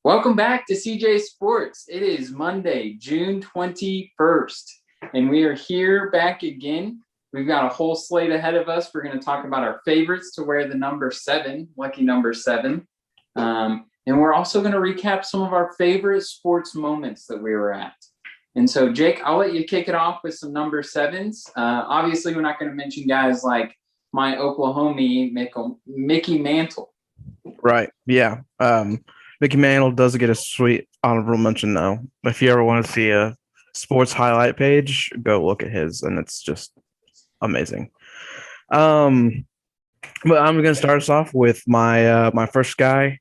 Welcome back to CJ Sports. It is Monday, June 21st, and we are here back again. We've got a whole slate ahead of us. We're going to talk about our favorites to wear the number 7, lucky number 7. And we're also going to recap some of our favorite sports moments that we were at. And so, Jake, I'll let you kick it off with some number 7s. Obviously, we're not going to mention guys like my Oklahoma Mickey Mantle. Right, yeah. Mickey Mantle does get a sweet honorable mention, though. If you ever want to see a sports highlight page, go look at his, and it's just amazing. But I'm going to start us off with my first guy.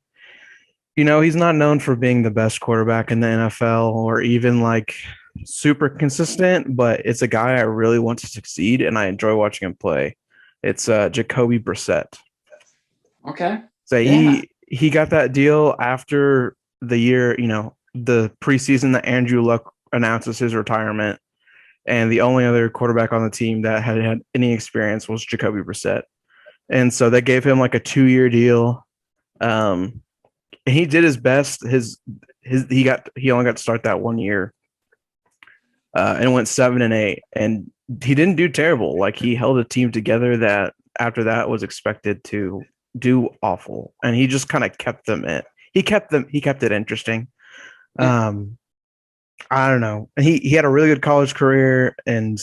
You know, he's not known for being the best quarterback in the NFL or even like super consistent, but it's a guy I really want to succeed, and I enjoy watching him play. It's Jacoby Brissett. Okay. So he got that deal after the year, the preseason that Andrew Luck announces his retirement, and the only other quarterback on the team that had any experience was Jacoby Brissett. And so they gave him like a 2-year deal. And he did his best. He only got to start that 1 year, and went 7-8, and he didn't do terrible. Like, he held a team together that after that was expected to do awful, and he just kind of kept them in. He kept it interesting. I don't know. He had a really good college career and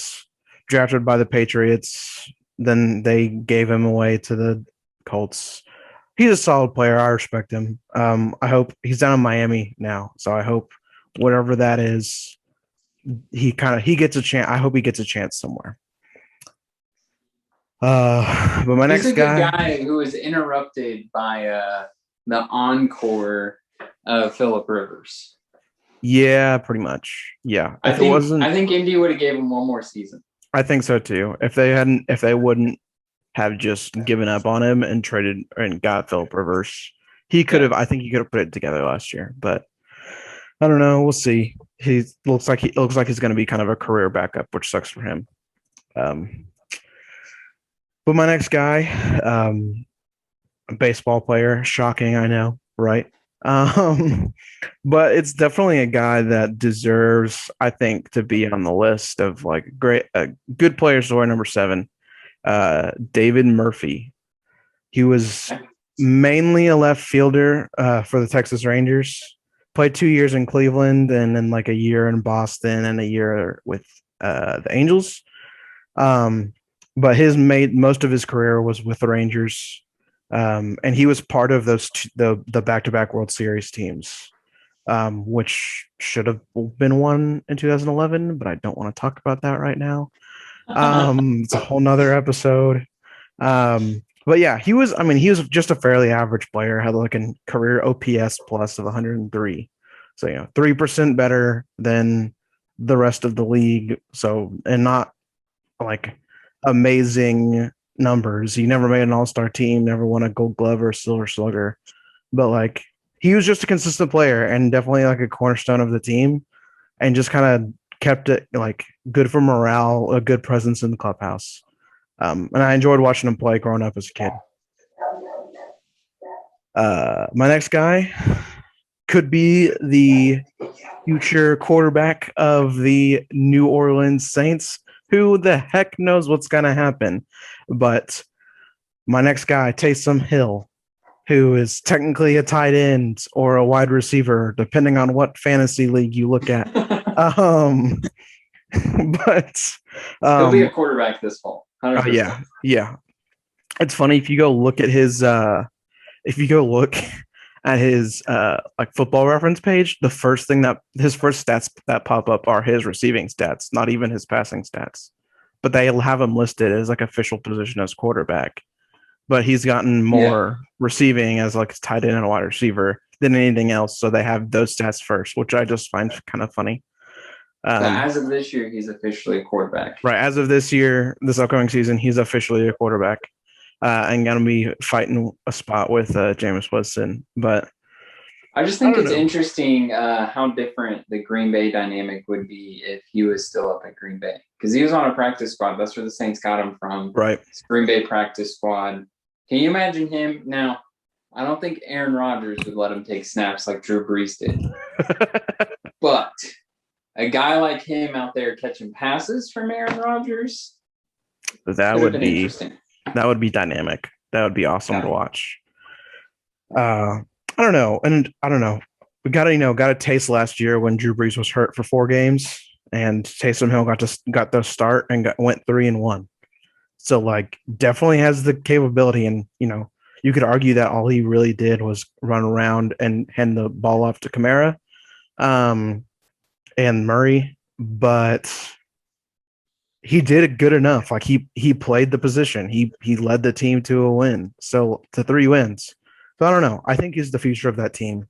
drafted by the Patriots. Then they gave him away to the Colts. He's a solid player. I respect him. I hope he's down in Miami now, so I hope whatever that is, he gets a chance. I hope he gets a chance somewhere. But my next guy who was interrupted by the encore of Phillip Rivers. Yeah, pretty much. Yeah, I think Indy would have gave him one more season. I think so too. If they wouldn't have just given up on him and traded and got Phillip Rivers, he could have. I think he could have put it together last year, but I don't know. We'll see. He looks like he's going to be kind of a career backup, which sucks for him. But my next guy, a baseball player, shocking, I know, right? But it's definitely a guy that deserves, I think, to be on the list of like good players to wear number 7. David Murphy. He was mainly a left fielder for the Texas Rangers. Played 2 years in Cleveland, and then like a year in Boston and a year with the Angels. But most of his career was with the Rangers, and he was part of the back-to-back World Series teams, which should have been won in 2011. But I don't want to talk about that right now. It's a whole nother episode. But yeah, he was just a fairly average player. Had like a career OPS plus of 103, so 3% better than the rest of the league. So, and not like amazing numbers. He never made an all-star team, never won a Gold Glove or a Silver Slugger, but like he was just a consistent player and definitely like a cornerstone of the team, and just kind of kept it like good for morale, a good presence in the clubhouse. And I enjoyed watching him play growing up as a kid. My next guy could be the future quarterback of the New Orleans Saints. Who the heck knows what's going to happen? But my next guy, Taysom Hill, who is technically a tight end or a wide receiver, depending on what fantasy league you look at. But he'll be a quarterback this fall. Yeah. It's funny if you go look at his like Football Reference page, the first thing that his first stats that pop up are his receiving stats, not even his passing stats. But they have him listed as like official position as quarterback. But he's gotten more receiving as like tight end and a wide receiver than anything else. So they have those stats first, which I just find kind of funny. So as of this year, he's officially a quarterback. Right. As of this upcoming season, he's officially a quarterback. And going to be fighting a spot with Jameis Winston. But I just think it's interesting how different the Green Bay dynamic would be if he was still up at Green Bay. Because he was on a practice squad. That's where the Saints got him from. Right. Green Bay practice squad. Can you imagine him? Now, I don't think Aaron Rodgers would let him take snaps like Drew Brees did. But a guy like him out there catching passes from Aaron Rodgers, that would be interesting. That would be dynamic. That would be awesome to watch. I don't know. We got a taste last year when Drew Brees was hurt for 4 games, and Taysom Hill got the start and went 3-1. So like, definitely has the capability, and you could argue that all he really did was run around and hand the ball off to Kamara, and Murray, but he did it good enough. Like he played the position. He led the team to a win. So to 3 wins. So I don't know. I think he's the future of that team.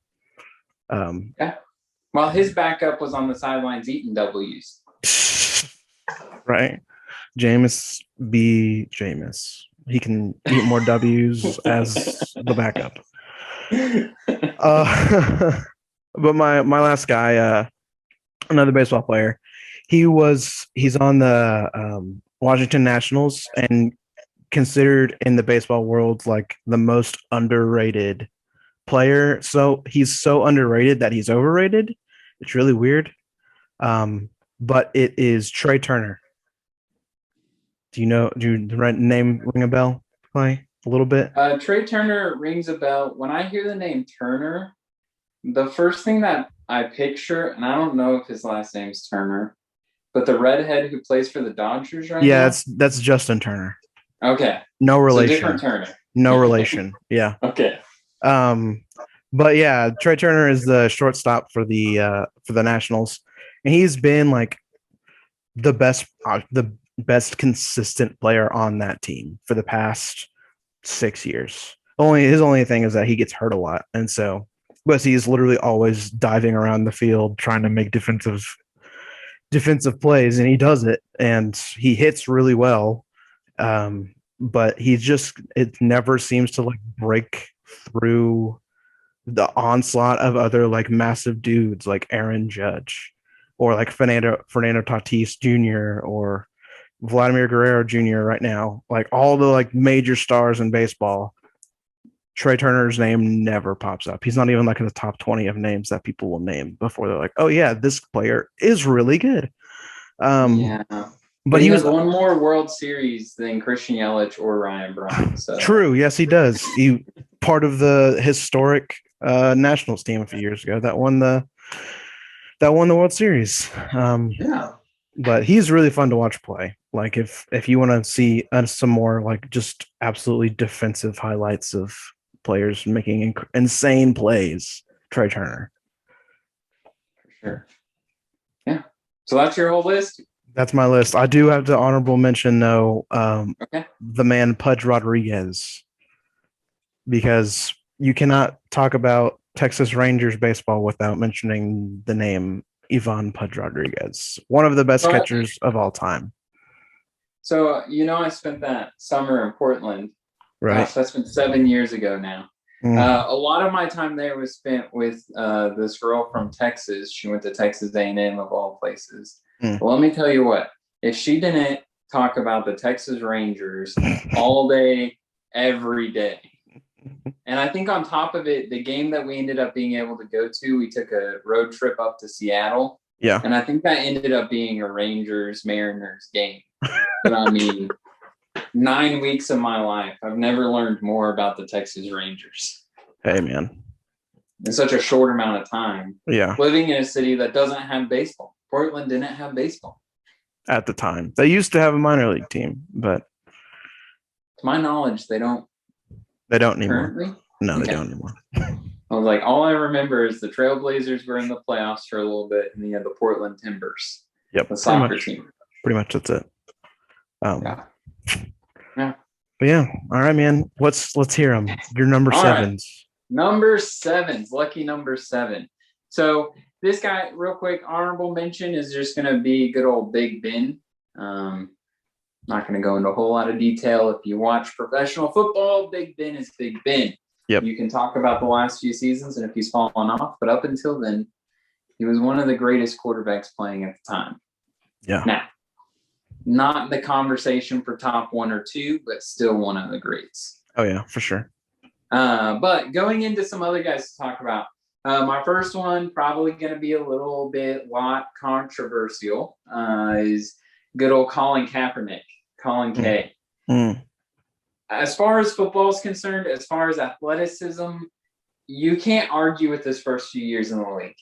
Yeah. Well, his backup was on the sidelines eating W's. Right. Jameis be Jameis. He can eat more W's as the backup. But my last guy, another baseball player, he's on the Washington Nationals and considered in the baseball world like the most underrated player. So he's so underrated that he's overrated. It's really weird. But it is Trey Turner. Do you name ring a bell? Play a little bit. Trey Turner rings a bell. When I hear the name Turner, the first thing that I picture, and I don't know if his last name's Turner, but the redhead who plays for the Dodgers right now. Yeah, that's Justin Turner. Okay. No relation. So different Turner. No relation. Yeah. Okay. But yeah, Trey Turner is the shortstop for the Nationals, and he's been like the best consistent player on that team for the past 6 years. His only thing is that he gets hurt a lot, and so but he's literally always diving around the field trying to make defensive plays, and he does it, and he hits really well. But it never seems to like break through the onslaught of other like massive dudes like Aaron Judge or like Fernando Tatis Jr. or Vladimir Guerrero Jr. right now. Like all the like major stars in baseball, Trey Turner's name never pops up. He's not even like in the top 20 of names that people will name before they're like, oh yeah, this player is really good. Yeah. But he has was one more World Series than Christian Yelich or Ryan Braun. So. True. Yes, he does. He part of the historic Nationals team a few years ago that won the World Series. Yeah. But he's really fun to watch play. Like if you want to see some more like just absolutely defensive highlights of players making insane plays, Trey Turner. For sure. Yeah. So that's your whole list? That's my list. I do have to honorable mention though, okay. The man Pudge Rodriguez, because you cannot talk about Texas Rangers baseball without mentioning the name Ivan Pudge Rodriguez, one of the best catchers of all time. So, I spent that summer in Portland. Right. Gosh, that's been 7 years ago now. A lot of my time there was spent with this girl from Texas. She went to Texas A&M of all places. Well, let me tell you what. If she didn't talk about the Texas Rangers all day, every day, and I think on top of it, the game that we ended up being able to go to, we took a road trip up to Seattle. Yeah. And I think that ended up being a Rangers-Mariners game. But I mean, 9 weeks of my life, I've never learned more about the Texas Rangers. Hey, man. In such a short amount of time. Yeah. Living in a city that doesn't have baseball. Portland didn't have baseball. At the time. They used to have a minor league team, but to my knowledge, they don't. They don't anymore. Currently? No, they don't anymore. I was like, all I remember is the Trailblazers were in the playoffs for a little bit, and then you had the Portland Timbers. Yep. The soccer team. Pretty much that's it. Yeah. But yeah. All right, man. Let's hear them. Your number sevens. Right. Number sevens. Lucky number 7. So this guy, real quick, honorable mention is just going to be good old Big Ben. Not going to go into a whole lot of detail. If you watch professional football, Big Ben is Big Ben. Yep. You can talk about the last few seasons and if he's fallen off, but up until then, he was one of the greatest quarterbacks playing at the time. Yeah. Now, not the conversation for top 1 or 2, but still one of the greats. Oh, yeah, for sure. But going into some other guys to talk about, my first one, probably going to be a lot controversial, is good old Colin Kaepernick, Colin K. As far as football is concerned, as far as athleticism, you can't argue with his first few years in the league.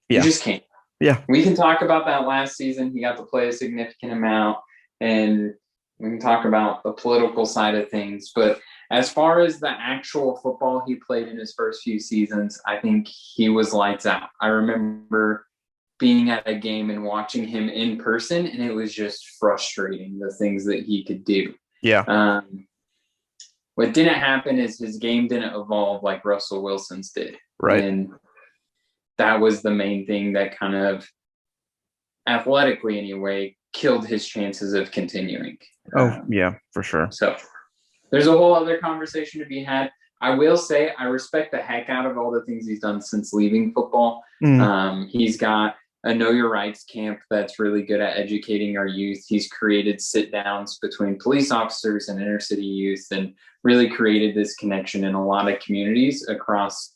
You just can't. Yeah. We can talk about that last season. He got to play a significant amount, and we can talk about the political side of things. But as far as the actual football he played in his first few seasons, I think he was lights out. I remember being at a game and watching him in person, and it was just frustrating, the things that he could do. Yeah. What didn't happen is his game didn't evolve like Russell Wilson's did. Right. And that was the main thing that kind of, athletically anyway, killed his chances of continuing. Yeah, for sure. So there's a whole other conversation to be had. I will say I respect the heck out of all the things he's done since leaving football. He's got a Know Your Rights camp that's really good at educating our youth. He's created sit-downs between police officers and inner city youth and really created this connection in a lot of communities across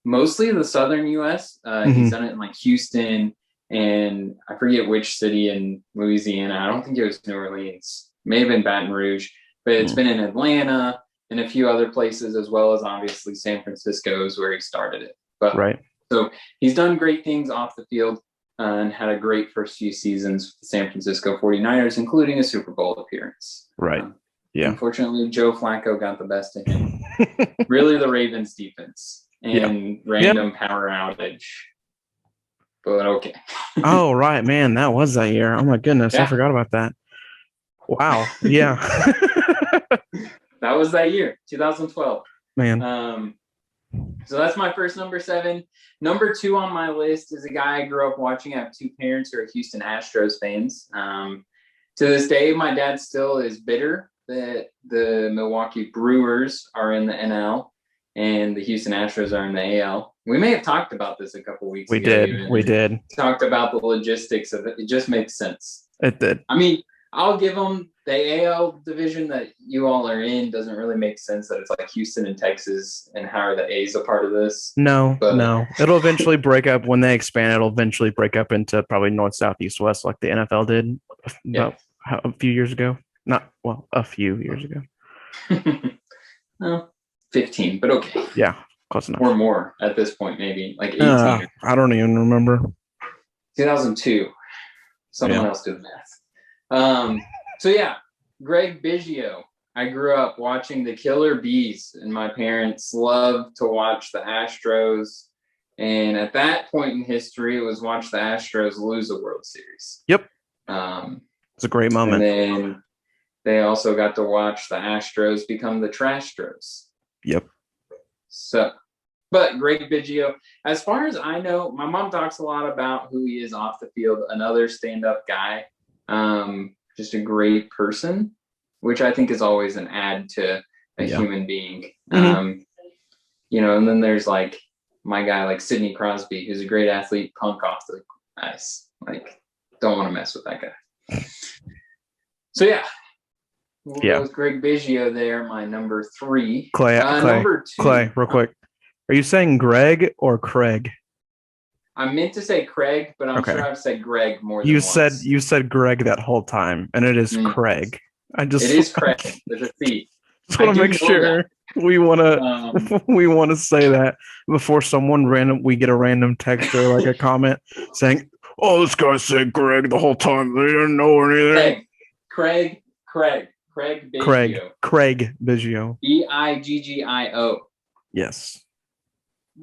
mostly the southern U.S. He's done it in like Houston and I forget which city in Louisiana. I don't think it was New Orleans. May have been Baton Rouge, but it's been in Atlanta and a few other places, as well as obviously San Francisco is where he started it. But right. So he's done great things off the field and had a great first few seasons with the San Francisco 49ers, including a Super Bowl appearance. Right. Yeah. Unfortunately, Joe Flacco got the best of him. Really, the Ravens defense and random power outage. But okay. Oh, right, man. That was that year. Oh, my goodness. I forgot about that. Wow. Yeah. That was that year, 2012. Man. So that's my first number 7. Number 2 on my list is a guy I grew up watching. I have 2 parents who are Houston Astros fans. To this day, my dad still is bitter that the Milwaukee Brewers are in the NL and the Houston Astros are in the AL. We may have talked about this a couple weeks ago. We did. Talked about the logistics of it. It just makes sense. It did. I mean, I'll give them the AL division that you all are in doesn't really make sense that it's like Houston and Texas, and how are the A's a part of this? No. It'll eventually break up when they expand. It'll eventually break up into probably north, south, east, west, like the NFL did about a few years ago. A few years ago. Well, 15, but okay. Yeah, close enough. Or more at this point, maybe like 18. I don't even remember. 2002. Someone else did the math. So yeah, Greg Biggio. I grew up watching the Killer Bees, and my parents loved to watch the Astros. And at that point in history, it was watch the Astros lose a World Series. Yep. It's a great moment. And then they also got to watch the Astros become the Trastros. Yep. So, but Greg Biggio, as far as I know, my mom talks a lot about who he is off the field. Another stand-up guy. Just a great person, which I think is always an add to a human being. And then there's like my guy, like Sidney Crosby, who's a great athlete, punk off the ice. Like, don't want to mess with that guy. So we'll go with Greg Biggio there, my number 3. Number 2. Clay, real quick. Are you saying Greg or Craig? I meant to say Craig, but I'm sure I've said Greg more than once. You said Greg that whole time, and it is Craig. It is Craig with a C. Just want to make sure we want to say that before we get a random text or like a comment saying, "Oh, this guy said Greg the whole time. They didn't know anything." Craig Biggio. Craig Biggio. Biggio. Yes.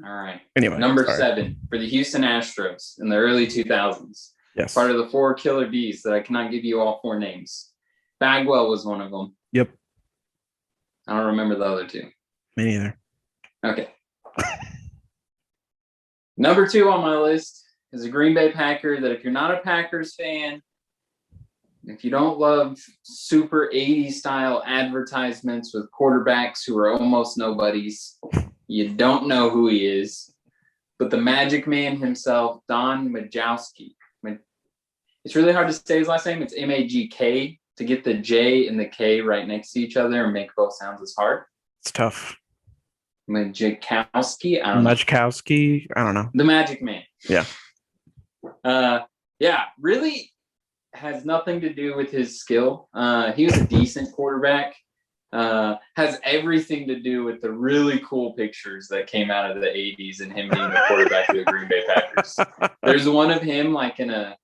All right. Anyway, number 7 for the Houston Astros in the early 2000s. Yes. Part of the 4 Killer Bees that I cannot give you all 4 names. Bagwell was one of them. Yep. I don't remember the other 2. Me neither. Okay. Number 2 on my list is a Green Bay Packer that if you're not a Packers fan, if you don't love super 80s style advertisements with quarterbacks who are almost nobodies, you don't know who he is. But the Magic Man himself, Don Majkowski. It's really hard to say his last name. It's Magk. To get the J and the K right next to each other and make both sounds is hard. It's tough. Majkowski. I don't know. Majkowski. I don't know. The Magic Man. Yeah. Yeah, really has nothing to do with his skill. He was a decent quarterback. Has everything to do with the really cool pictures that came out of the 80s and him being the quarterback of the Green Bay Packers. There's one of him like in a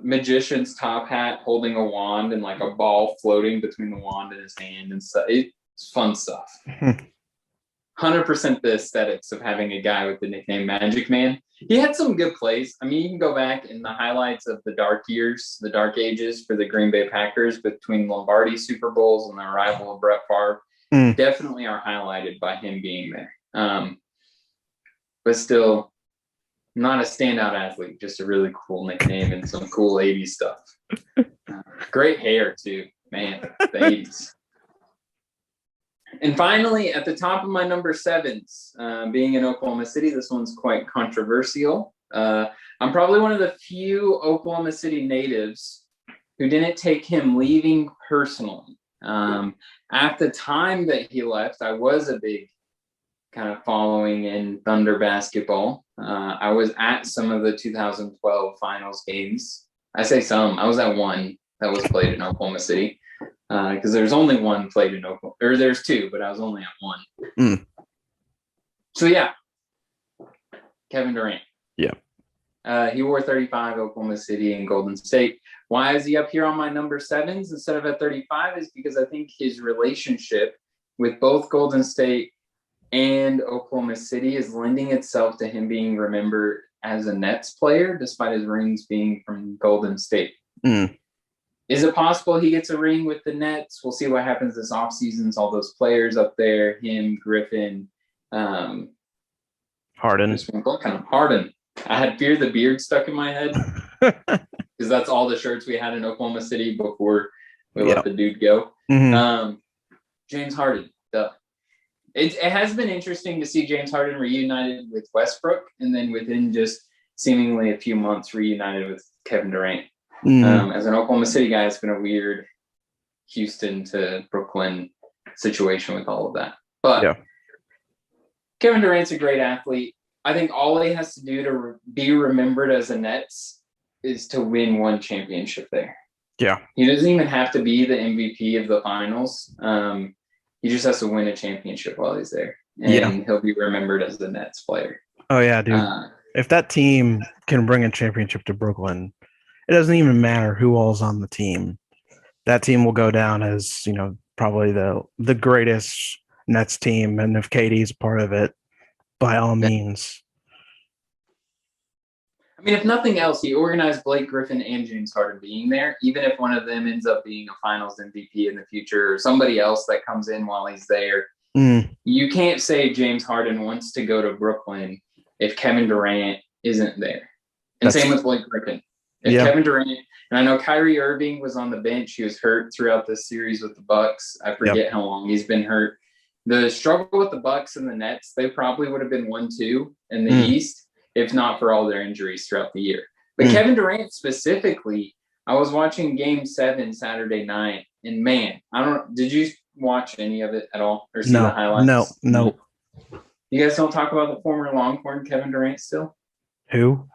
magician's top hat holding a wand and like a ball floating between the wand and his hand and stuff. It's fun stuff. 100% the aesthetics of having a guy with the nickname Magic Man. He had some good plays. I mean, you can go back in the highlights of the dark years, the dark ages for the Green Bay Packers between Lombardi Super Bowls and the arrival of Brett Favre. Definitely are highlighted by him being there. But still, not a standout athlete, just a really cool nickname and some cool 80s stuff. Great hair, too. Man, the 80s. And finally, at the top of my number sevens, being in Oklahoma City, this one's quite controversial. I'm probably one of the few Oklahoma City natives who didn't take him leaving personally. At the time that he left, I was a big kind of following in Thunder basketball. I was at some of the 2012 finals games. I say some. I was at one that was played in Oklahoma City. Because there's only one played in Oklahoma, or there's two, but I was only at one. So yeah, Kevin Durant. Yeah. He wore 35 Oklahoma City and Golden State. Why is he up here on my number sevens instead of at 35 is because I think his relationship with both Golden State and Oklahoma City is lending itself to him being remembered as a Nets player, despite his rings being from Golden State. Is it possible he gets a ring with the Nets? We'll see what happens this offseason. All those players up there, him, Griffin, Harden. Harden. I had Fear the Beard stuck in my head because that's all the shirts we had in Oklahoma City before we let the dude go. James Harden. Duh. It has been interesting to see James Harden reunited with Westbrook and then within just seemingly a few months reunited with Kevin Durant. As an Oklahoma City guy, it's been a weird Houston to Brooklyn situation with all of that. But Kevin Durant's a great athlete. I think all he has to do to be remembered as a Nets is to win one championship there. Yeah. He doesn't even have to be the MVP of the finals. He just has to win a championship while he's there. And he'll be remembered as the Nets player. Oh, yeah, dude. If that team can bring a championship to Brooklyn, it doesn't even matter who all's on the team. That team will go down as, probably the greatest Nets team. And if KD's a part of it, by all means. I mean, if nothing else, he organized Blake Griffin and James Harden being there. Even if one of them ends up being a finals MVP in the future or somebody else that comes in while he's there, you can't say James Harden wants to go to Brooklyn if Kevin Durant isn't there. And same with Blake Griffin. If Kevin Durant, and I know Kyrie Irving was on the bench. He was hurt throughout this series with the Bucks. I forget how long he's been hurt. The struggle with the Bucks and the Nets, they probably would have been 1-2 in the East if not for all their injuries throughout the year. But Kevin Durant specifically, I was watching Game 7 Saturday night, and man, did you watch any of it at all or see the highlights? No. You guys don't talk about the former Longhorn Kevin Durant still? Who?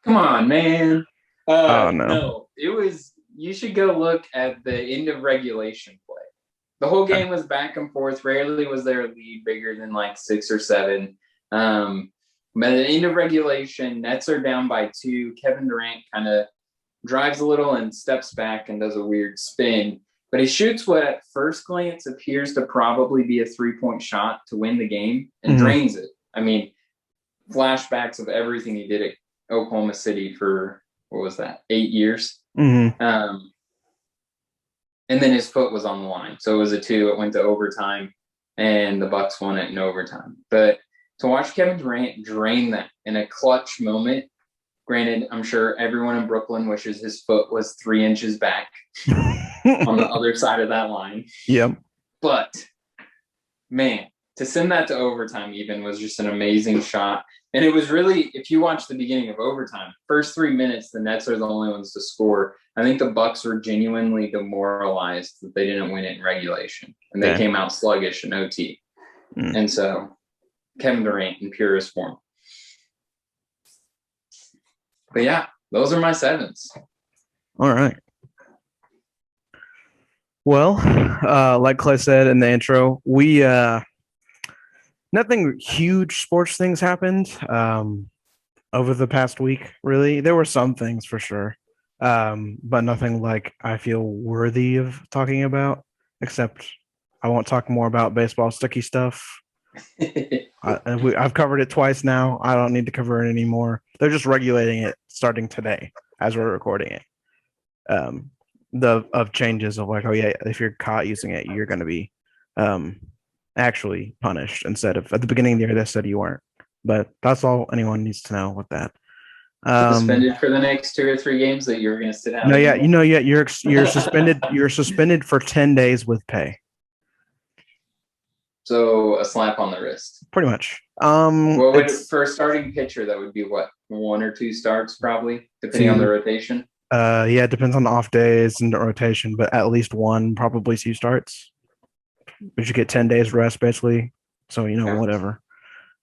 Come on, man. No. No, it was. You should go look at the end of regulation play. The whole game was back and forth. Rarely was there a lead bigger than like 6 or 7. But at the end of regulation, Nets are down by 2. Kevin Durant kind of drives a little and steps back and does a weird spin. But he shoots what at first glance appears to probably be a 3-point shot to win the game and drains it. I mean, flashbacks of everything he did at Oklahoma City for, 8 years? And then his foot was on the line. So it was a 2. It went to overtime, and the Bucks won it in overtime. But to watch Kevin Durant drain that in a clutch moment, granted, I'm sure everyone in Brooklyn wishes his foot was 3 inches back on the other side of that line. Yep. But, man, to send that to overtime even was just an amazing shot. And it was really, if you watch the beginning of overtime, first 3 minutes, the Nets are the only ones to score. I think the Bucks were genuinely demoralized that they didn't win it in regulation, and they came out sluggish in OT. And so Kevin Durant in purest form. But yeah, those are my sevens. All right. Well, like Clay said in the intro, we nothing huge sports things happened over the past week, really. There were some things for sure, but nothing like I feel worthy of talking about, except I won't talk more about baseball sticky stuff. I've covered it twice now. I don't need to cover it anymore. They're just regulating it starting today as we're recording it. Of changes of like, oh yeah, if you're caught using it, you're going to be actually punished instead of at the beginning of the year they said you weren't. But that's all anyone needs to know with that. Suspended for the next 2 or 3 games that you're going to sit out. No, yeah, you're suspended. You're suspended for 10 days with pay. So a slap on the wrist. Pretty much. For a starting pitcher, that would be what, 1 or 2 starts probably, depending on the rotation. Yeah, it depends on the off days and the rotation, but at least 1, probably 2 starts. But you get 10 days rest basically. So whatever.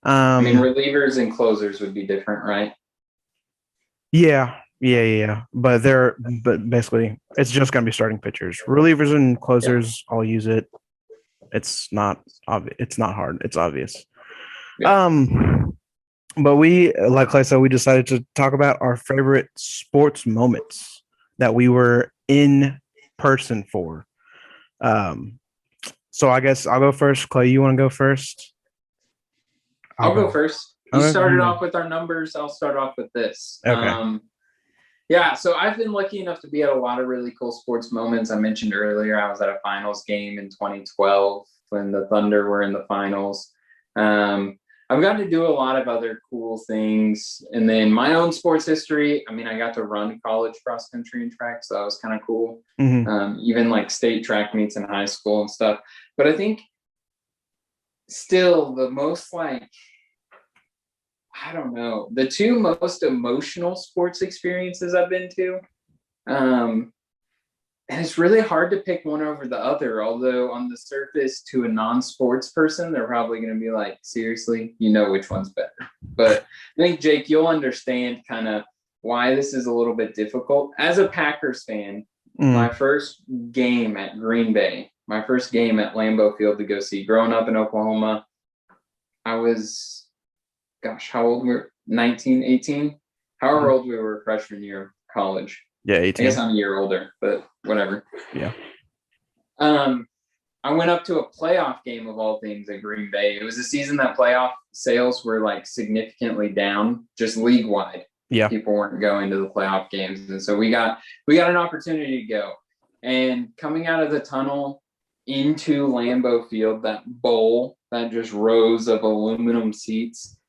I mean, relievers and closers would be different, right? Yeah. But basically, it's just gonna be starting pitchers. Relievers and closers, I'll use it. It's not obvious. It's not hard. It's obvious. Yeah. But we, like I said, we decided to talk about our favorite sports moments that we were in person for. So I guess I'll go first. Clay, you want to go first? I'll go first. You started off with our numbers. I'll start off with this. Okay. So I've been lucky enough to be at a lot of really cool sports moments. I mentioned earlier I was at a finals game in 2012 when the Thunder were in the finals. I've gotten to do a lot of other cool things. And then my own sports history, I mean, I got to run college cross country and track, so that was kind of cool. Mm-hmm. Even like state track meets in high school and stuff. But I think still the most the 2 most emotional sports experiences I've been to. And it's really hard to pick one over the other, although on the surface to a non-sports person, they're probably going to be like, seriously, which one's better. But I think, Jake, you'll understand kind of why this is a little bit difficult. As a Packers fan, my first game at Green Bay, my first game at Lambeau Field to go see, growing up in Oklahoma, I was, how old were we? 19, 18? However old we were freshman year of college. Yeah, 18. I guess I'm a year older, but whatever. Yeah. I went up to a playoff game of all things at Green Bay. It was a season that playoff sales were like significantly down, just league wide. Yeah. People weren't going to the playoff games. And so we got an opportunity to go. And coming out of the tunnel into Lambeau Field, that bowl, that just rows of aluminum seats,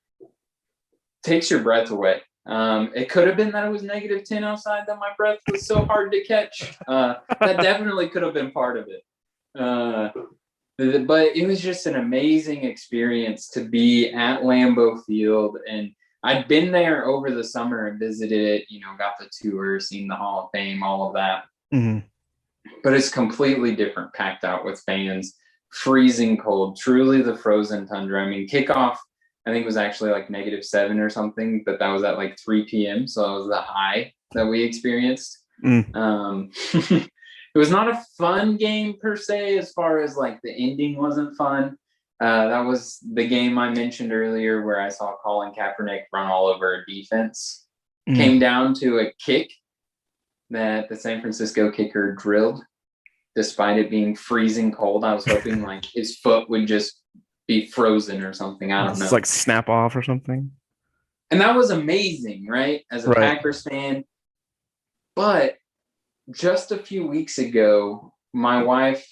takes your breath away. It could have been that it was -10 outside, that my breath was so hard to catch. That definitely could have been part of it. But it was just an amazing experience to be at Lambeau Field. And I'd been there over the summer and visited it, got the tour, seen the Hall of Fame, all of that. Mm-hmm. But it's completely different, packed out with fans, freezing cold, truly the frozen tundra. I mean, kickoff, I think it was actually like -7 or something, but that was at like 3 p.m. So that was the high that we experienced. It was not a fun game per se, as far as like the ending wasn't fun. That was the game I mentioned earlier where I saw Colin Kaepernick run all over a defense. Came down to a kick that the San Francisco kicker drilled, despite it being freezing cold. I was hoping like his foot would just be frozen or something. I don't know. It's like snap off or something. And that was amazing, right? As a Packers fan. But just a few weeks ago, my wife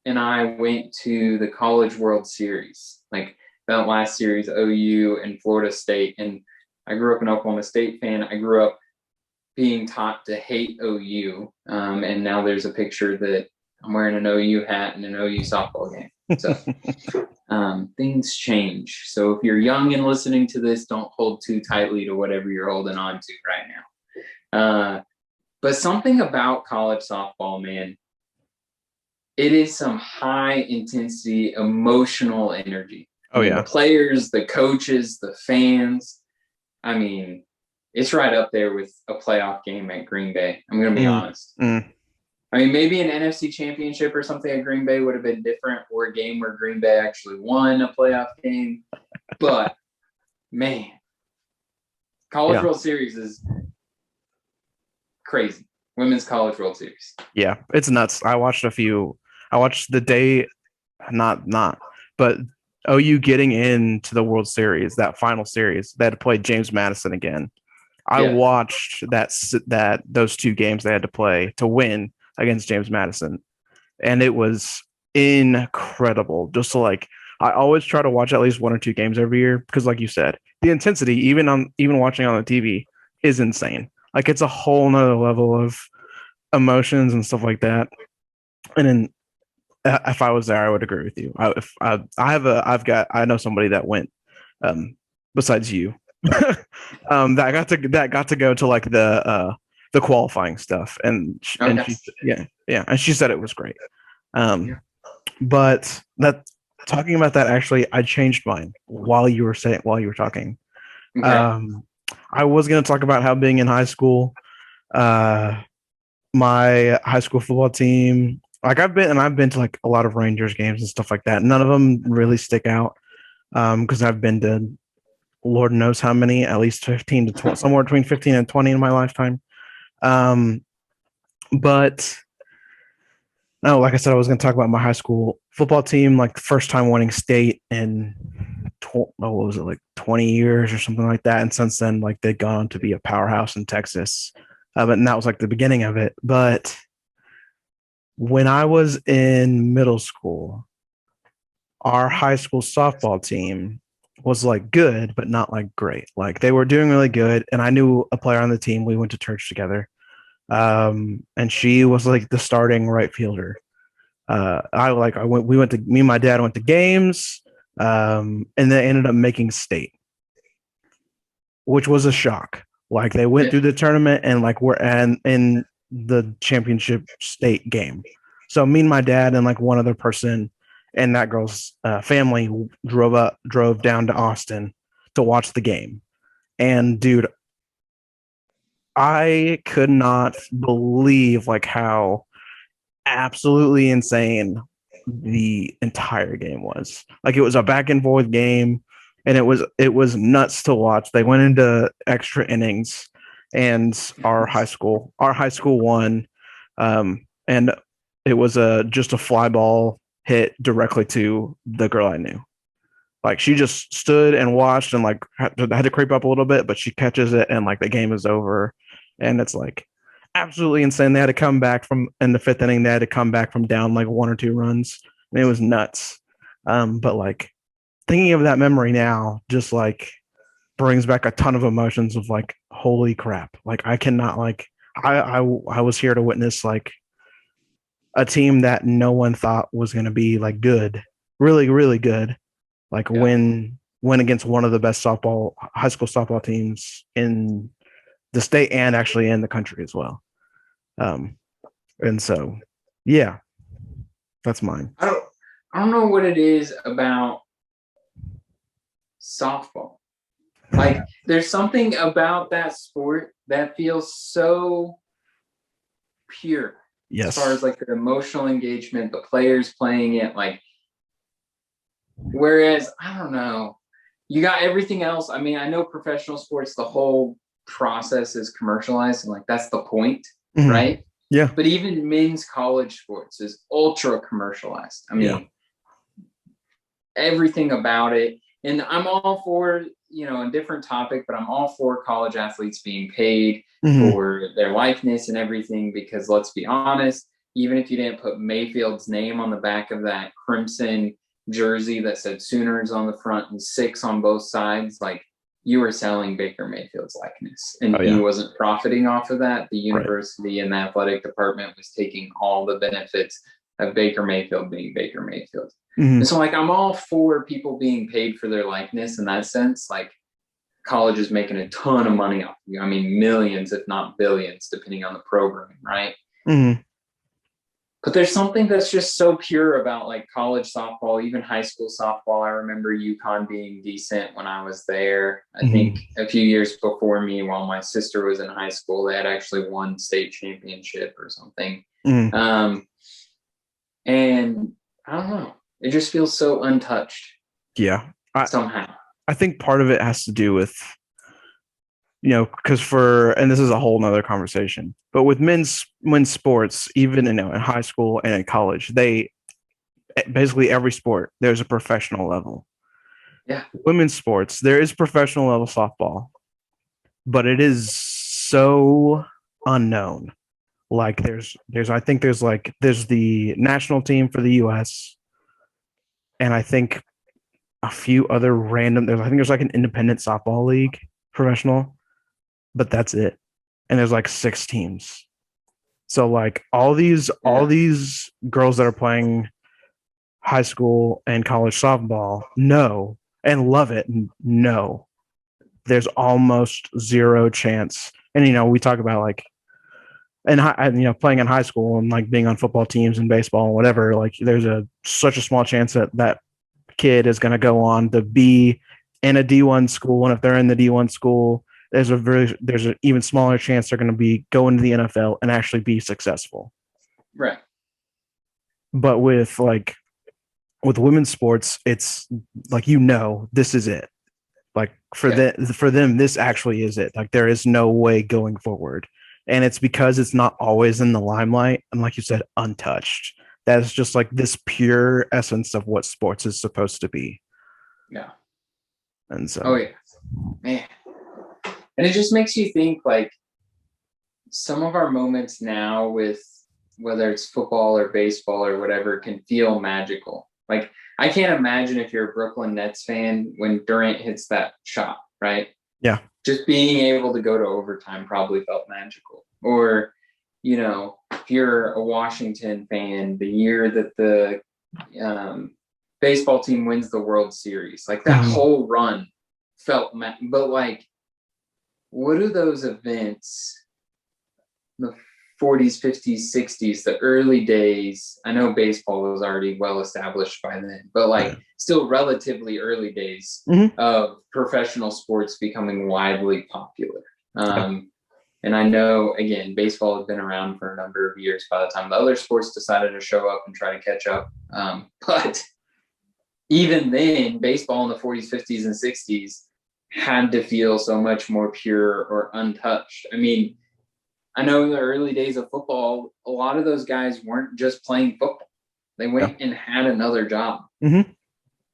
and I went to the College World Series, like that last series, OU and Florida State. And I grew up an Oklahoma State fan. I grew up being taught to hate OU. And now there's a picture that I'm wearing an OU hat in an OU softball game. So things change. So if you're young and listening to this, don't hold too tightly to whatever you're holding on to right now. But something about college softball, man, it is some high intensity emotional energy. Oh yeah. The players, the coaches, the fans. I mean, it's right up there with a playoff game at Green Bay. I'm going to be honest. I mean, maybe an NFC championship or something at Green Bay would have been different, or a game where Green Bay actually won a playoff game. But, man, College World Series is crazy. Women's College World Series. Yeah, it's nuts. I watched the day, but OU getting into the World Series, that final series, they had to play James Madison again. I watched those two games they had to play to win against James Madison, and it was incredible. Just to, like, I always try to watch at least one or two games every year because, like you said, the intensity, even watching on the TV, is insane. Like, it's a whole nother level of emotions and stuff like that. And then if I was there, I would agree with you. I know somebody that went, besides you, that got to go to like the qualifying stuff, and she said it was great. But talking about that, actually, I changed mine while you were talking. Okay. I was going to talk about how being in high school, my high school football team, like I've been to like a lot of Rangers games and stuff like that. None of them really stick out because I've been to Lord knows how many, at least 15 to 20, somewhere between 15 and 20 in my lifetime. But no, like I said, I was going to talk about my high school football team, like the first time winning state in what was it, like 20 years or something like that. And since then, like they'd gone on to be a powerhouse in Texas. But that was like the beginning of it. But when I was in middle school, our high school softball team was like good, but not like great. Like they were doing really good. And I knew a player on the team. We went to church together. And she was like the starting right fielder. Me and my dad went to games, and they ended up making state, which was a shock. Like they went through the tournament and like we're in the championship state game. So me and my dad and like one other person and that girl's family drove down to Austin to watch the game. And dude, I could not believe like how absolutely insane the entire game was. Like it was a back and forth game, and it was nuts to watch. They went into extra innings, and our high school won, and it was just a fly ball hit directly to the girl I knew. Like she just stood and watched and like had to creep up a little bit, but she catches it and like the game is over. And it's like absolutely insane. They had to come back from in the fifth inning. They had to come back from down like 1 or 2 runs. And it was nuts. But like thinking of that memory now just like brings back a ton of emotions of like, holy crap. Like I cannot like, I was here to witness like a team that no one thought was going to be like good, really, really good. Like win against one of the best high school softball teams in the state and actually in the country as well. And so, yeah, that's mine. I don't know what it is about softball. Like there's something about that sport that feels so pure. Yes. As far as like the emotional engagement, the players playing it, like, whereas I don't know, you got everything else. I mean, I know professional sports, the whole process is commercialized, and like that's the point, right? Yeah. But even men's college sports is ultra commercialized. I mean, everything about it. And I'm all for, a different topic, but I'm all for college athletes being paid for their likeness and everything, because let's be honest, even if you didn't put Mayfield's name on the back of that crimson jersey that said Sooners on the front and 6 on both sides, like you were selling Baker Mayfield's likeness, and he wasn't profiting off of that. The university and the athletic department was taking all the benefits of Baker Mayfield being Baker Mayfield. Mhm. And so like I'm all for people being paid for their likeness in that sense. Like college is making a ton of money off you. I mean, millions, if not billions, depending on the program, right? Mhm. But there's something that's just so pure about like college softball, even high school softball. I remember UConn being decent when I was there. I think Mhm. a few years before me, while my sister was in high school, they had actually won state championship or something. Mhm. And I don't know, it just feels so untouched Yeah. somehow. I think part of it has to do with, because and this is a whole nother conversation, but with men's sports, even in high school and in college, they basically every sport, there's a professional level. Yeah. Women's sports, there is professional level softball, but it is so unknown. Like I think there's the national team for the US, and I think a few other I think there's like an independent softball league professional, but that's it. And there's like 6 teams. So like all Yeah. these girls that are playing high school and college softball know and love it. No, there's almost zero chance. And we talk about like playing in high school and like being on football teams and baseball and whatever. Like there's such a small chance that kid is going to go on to be in a D1 school, and if they're in the D1 school, there's an even smaller chance they're going to be going to the NFL and actually be successful. Right. But with women's sports, it's like this is it. Like for them, this actually is it. Like there is no way going forward, and it's because it's not always in the limelight, and like you said, untouched. That is just like this pure essence of what sports is supposed to be. Yeah. And so, Oh yeah, man. And it just makes you think like some of our moments now with whether it's football or baseball or whatever can feel magical. Like I can't imagine if you're a Brooklyn Nets fan when Durant hits that shot, right? yeah. Just being able to go to overtime probably felt magical. Or, if you're a Washington fan, the year that the baseball team wins the World Series, like that whole run felt, but like, what do those events, the 40s, 50s, 60s, the early days? I know baseball was already well established by then, but like still relatively early days of professional sports becoming widely popular. And I know, again, baseball has been around for a number of years by the time the other sports decided to show up and try to catch up. But even then, baseball in the 40s, 50s, and 60s had to feel so much more pure or untouched. I mean, I know in the early days of football, a lot of those guys weren't just playing football. They went and had another job. Mm-hmm.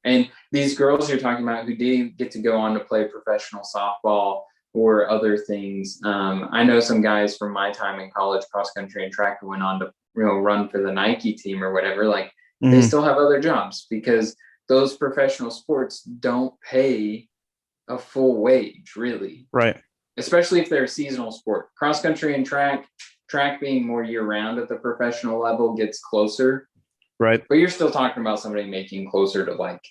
And these girls you're talking about who did get to go on to play professional softball or other things. I know some guys from my time in college, cross country and track, who went on to run for the Nike team or whatever. Like they still have other jobs because those professional sports don't pay a full wage, really. Right. Especially if they're a seasonal sport. Cross country and track being more year round at the professional level gets closer. Right. But you're still talking about somebody making closer to like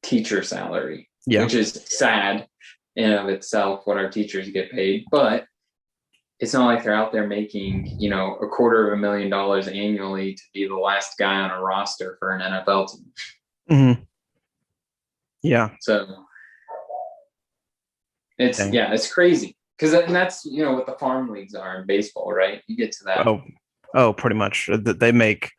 teacher salary, which is sad in of itself what our teachers get paid. But it's not like they're out there making, $250,000 annually to be the last guy on a roster for an NFL team. Mm-hmm. Yeah. So it's crazy. And that's, what the farm leagues are in baseball, right? You get to that. Oh, pretty much. They make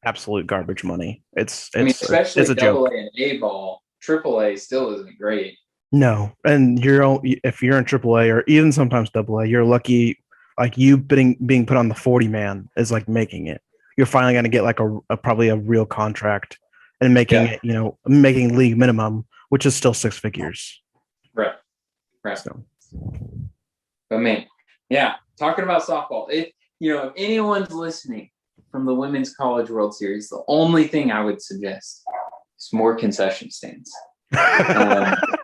absolute garbage money. Especially it's a double joke. A and A ball, triple A still isn't great. No, and if you're in triple A or even sometimes double A, you're lucky. Like you being put on the 40 man is like making it. You're finally going to get like probably a real contract and making it, making league minimum, which is still 6 figures. Right. So. But man, talking about softball, if anyone's listening from the Women's College World Series, the only thing I would suggest is more concession stands.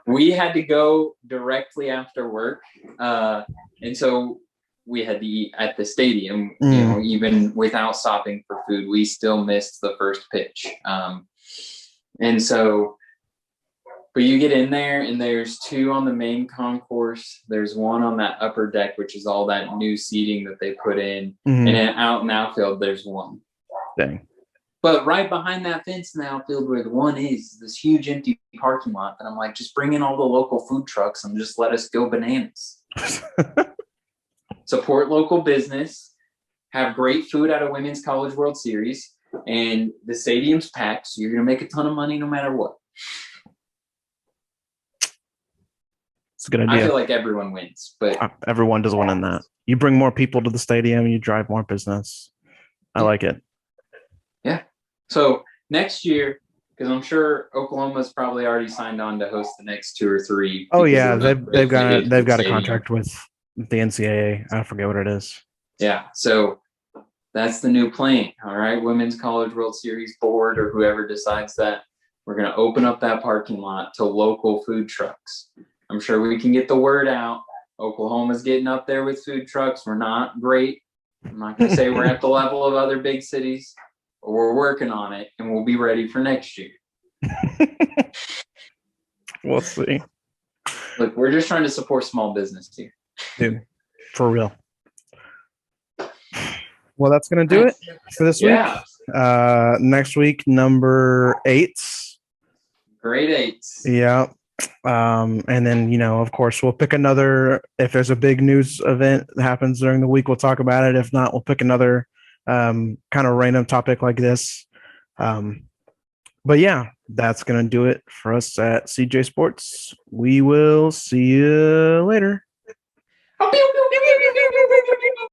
We had to go directly after work. And so we had to eat at the stadium, you know, even without stopping for food, we still missed the first pitch. And so, but you get in there and there's 2 on the main concourse. There's 1 on that upper deck, which is all that new seating that they put in. And then out in outfield, there's 1. Dang. But right behind that fence in the outfield where the 1 is this huge empty parking lot. And I'm like, just bring in all the local food trucks and just let us go bananas. Support local business, have great food at a Women's College World Series, and the stadium's packed, so you're going to make a ton of money no matter what. It's a good idea. I feel like everyone wins, but everyone does win in that. You bring more people to the stadium, you drive more business. I like it. Yeah. So next year, because I'm sure Oklahoma's probably already signed on to host the next 2 or 3. Oh yeah, they've got a contract with the NCAA. I forget what it is. Yeah, so that's the new plan. All right, Women's College World Series board or whoever decides that, we're going to open up that parking lot to local food trucks. I'm sure we can get the word out. Oklahoma's getting up there with food trucks. We're not great. I'm not going to say we're at the level of other big cities, but we're working on it, and we'll be ready for next year. We'll see. Look, we're just trying to support small business here. Dude, for real. Well, that's going to do it for this week. Next week, number 8. Grade 8s. Yeah. And then, you know, of course, we'll pick another. If there's a big news event that happens during the week, we'll talk about it. If not, we'll pick another kind of random topic like this. But yeah, that's going to do it for us at CJ Sports. We will see you later. Oh, pew, pew, pew, pew, pew.